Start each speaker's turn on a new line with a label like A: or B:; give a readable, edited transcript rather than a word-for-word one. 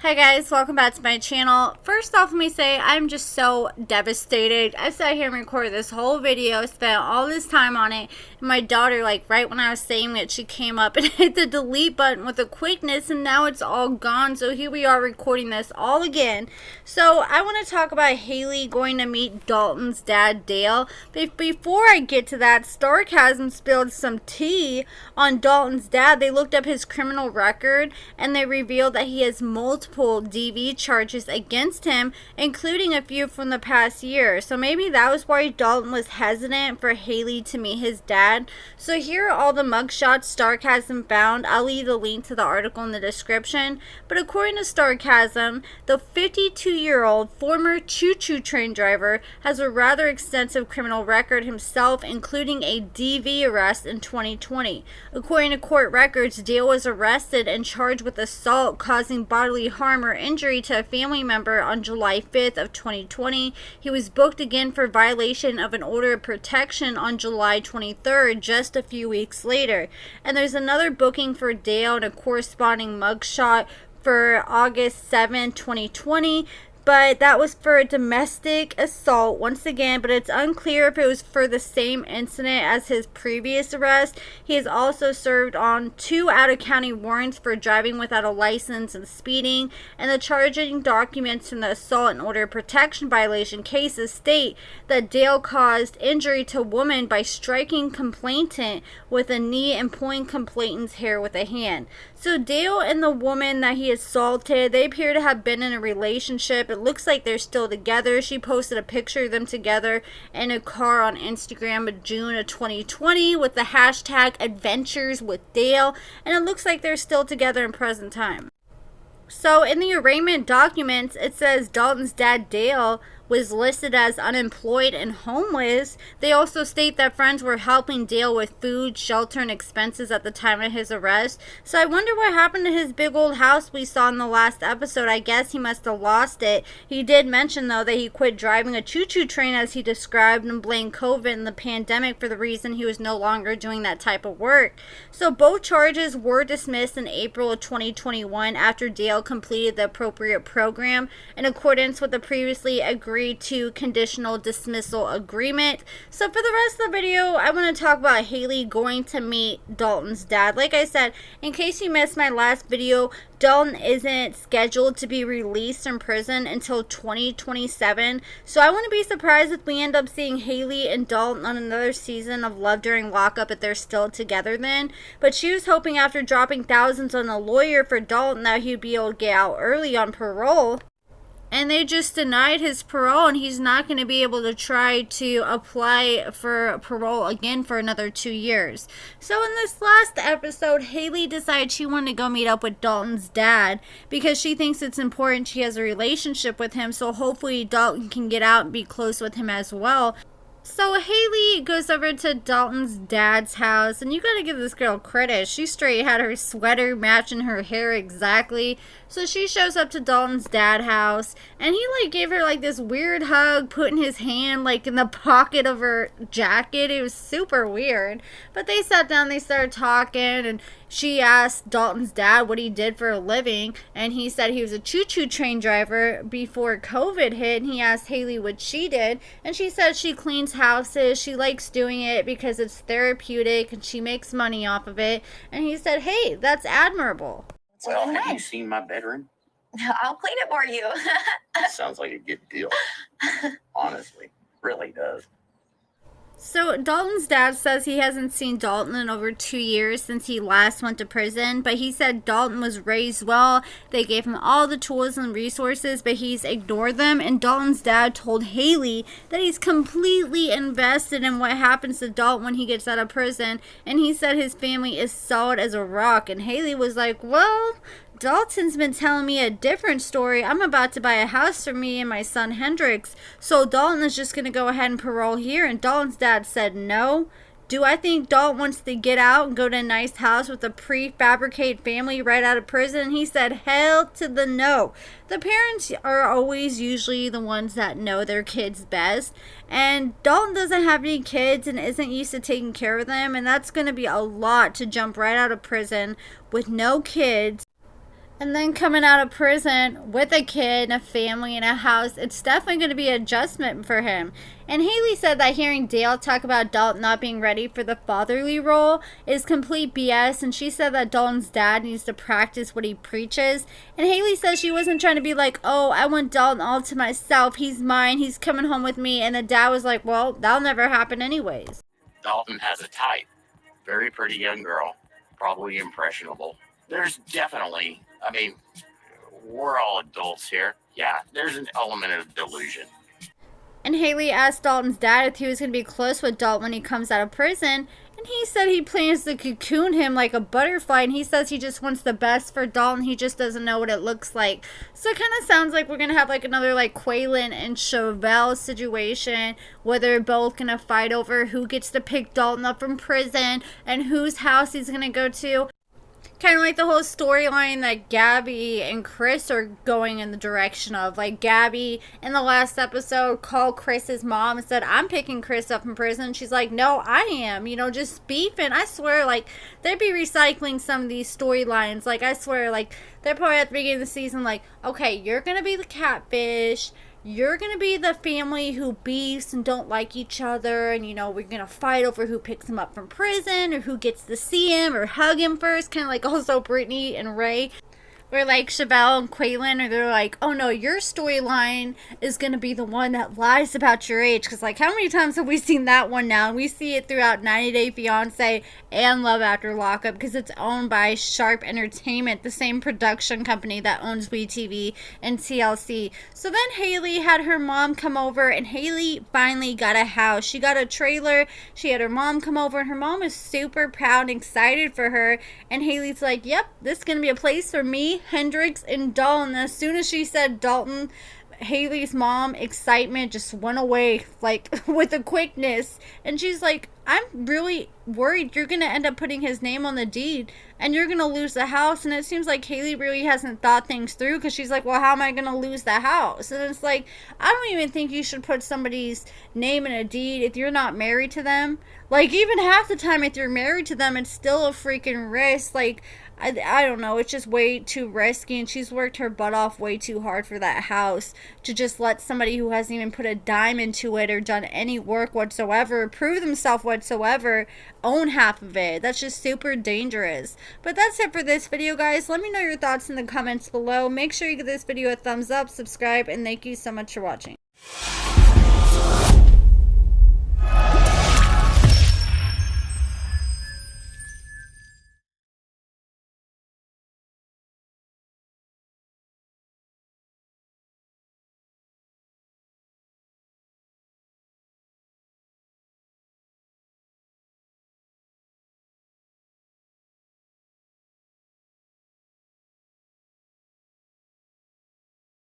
A: Hi guys, welcome back to my channel. First off, let me say I'm just so devastated. I sat here and recorded this whole video, spent all this time on it, and my daughter, like right when I was saying it, she came up and hit the delete button with a quickness, and now it's all gone. So here we are recording this all again. So I want to talk about Haley going to meet Dalton's dad, Dale. But before I get to that, Sarcasm spilled some tea on Dalton's dad. They looked up his criminal record, and they revealed that he has multiple DV charges against him, including a few from the past year. So maybe that was why Dalton was hesitant for Haley to meet his dad. So here are all the mugshots Sarcasm found. I'll leave the link to the article in the description. But according to Sarcasm, the 52-year-old former choo-choo train driver has a rather extensive criminal record himself, including a DV arrest in 2020. According to court records, Dale was arrested and charged with assault causing bodily harm or injury to a family member on July 5th of 2020. He was booked again for violation of an order of protection on July 23rd, just a few weeks later. And there's another booking for Dale and a corresponding mugshot for August 7, 2020. But that was for a domestic assault once again, but it's unclear if it was for the same incident as his previous arrest. He has also served on 2 out-of-county warrants for driving without a license and speeding, and the charging documents from the assault and order of protection violation cases state that Dale caused injury to a woman by striking complainant with a knee and pulling complainant's hair with a hand. So Dale and the woman that he assaulted, they appear to have been in a relationship. It looks like they're still together. She posted a picture of them together in a car on Instagram in June of 2020 with the hashtag adventures with Dale, and it looks like they're still together in present time. So in the arraignment documents, it says Dalton's dad, Dale, was listed as unemployed and homeless. They also state that friends were helping Dale with food, shelter, and expenses at the time of his arrest. So I wonder what happened to his big old house we saw in the last episode. I guess he must have lost it. He did mention, though, that he quit driving a choo-choo train, as he described, and blamed COVID and the pandemic for the reason he was no longer doing that type of work. So both charges were dismissed in April of 2021 after Dale completed the appropriate program in accordance with the previously agreed to conditional dismissal agreement. So for the rest of the video, I want to talk about Haley going to meet Dalton's dad. Like I said, in case you missed my last video, Dalton isn't scheduled to be released from prison until 2027. So I wouldn't be surprised if we end up seeing Haley and Dalton on another season of Love During Lockup if they're still together then. But she was hoping after dropping thousands on a lawyer for Dalton that he'd be able to get out early on parole. And they just denied his parole, and he's not going to be able to try to apply for parole again for another 2 years. So in this last episode, Haley decided she wanted to go meet up with Dalton's dad because she thinks it's important she has a relationship with him, so hopefully Dalton can get out and be close with him as well. So Haley goes over to Dalton's dad's house, and you gotta give this girl credit. She straight had her sweater matching her hair exactly. So she shows up to Dalton's dad's house, and he like gave her like this weird hug, putting his hand like in the pocket of her jacket. It was super weird. But they sat down, they started talking, and she asked Dalton's dad what he did for a living, and he said he was a choo-choo train driver before COVID hit, and he asked Haley what she did, and she said she cleans houses. She likes doing it because it's therapeutic, and she makes money off of it. And he said, hey, that's admirable.
B: Well, have you seen my bedroom?
C: I'll clean it for you.
B: Sounds like a good deal. Honestly, really does.
A: So Dalton's dad says he hasn't seen Dalton in over 2 years since he last went to prison, but he said Dalton was raised well. They gave him all the tools and resources, but he's ignored them. And Dalton's dad told Haley that he's completely invested in what happens to Dalton when he gets out of prison, and he said his family is solid as a rock. And Haley was like, well, Dalton's been telling me a different story. I'm about to buy a house for me and my son Hendrix, so Dalton is just going to go ahead and parole here. And Dalton's dad said no. Do I think Dalton wants to get out and go to a nice house with a prefabricated family right out of prison? He said hell to the no. The parents are always usually the ones that know their kids best, and Dalton doesn't have any kids and isn't used to taking care of them, and that's going to be a lot to jump right out of prison with no kids. And then coming out of prison with a kid and a family and a house, it's definitely going to be an adjustment for him. And Haley said that hearing Dale talk about Dalton not being ready for the fatherly role is complete BS. And she said that Dalton's dad needs to practice what he preaches. And Haley says she wasn't trying to be like, oh, I want Dalton all to myself. He's mine. He's coming home with me. And the dad was like, well, that'll never happen anyways.
B: Dalton has a type. Very pretty young girl. Probably impressionable. There's definitely, I mean, we're all adults here. Yeah, there's an element of delusion.
A: And Haley asked Dalton's dad if he was going to be close with Dalton when he comes out of prison. And he said he plans to cocoon him like a butterfly. And he says he just wants the best for Dalton. He just doesn't know what it looks like. So it kind of sounds like we're going to have like another like Quaylen and Chevelle situation where they're both going to fight over who gets to pick Dalton up from prison and whose house he's going to go to. Kind of like the whole storyline that Gabby and Chris are going in the direction of. Like, Gabby, in the last episode, called Chris's mom and said, I'm picking Chris up from prison. She's like, no, I am. You know, just beefing. I swear, like, they'd be recycling some of these storylines. Like, I swear, like, they're probably at the beginning of the season, like, okay, you're going to be the catfish. You're going to be the family who beefs and don't like each other. And, you know, we're going to fight over who picks him up from prison or who gets to see him or hug him first. Kind of like also Brittany and Ray. Where like Chevelle and Quaylen, or they're like, oh no, your storyline is going to be the one that lies about your age. Because like, how many times have we seen that one now? And we see it throughout 90 Day Fiancé and Love After Lockup. Because it's owned by Sharp Entertainment, the same production company that owns WeTV and TLC. So then Haley had her mom come over, and Haley finally got a house. She got a trailer. She had her mom come over, and her mom is super proud and excited for her. And Haley's like, yep, this is going to be a place for me, Hendrix, and Dalton. As soon as she said Dalton, Haley's mom excitement just went away like with a quickness, and she's like, I'm really worried you're gonna end up putting his name on the deed and you're gonna lose the house. And it seems like Haley really hasn't thought things through, because she's like, well, how am I gonna lose the house? And it's like, I don't even think you should put somebody's name in a deed if you're not married to them. Like, even half the time if you're married to them, it's still a freaking risk. Like, I don't know, it's just way too risky, and she's worked her butt off way too hard for that house to just let somebody who hasn't even put a dime into it or done any work whatsoever, prove themselves whatsoever, own half of it. That's just super dangerous. But that's it for this video, guys. Let me know your thoughts in the comments below. Make sure you give this video a thumbs up, subscribe, and thank you so much for watching.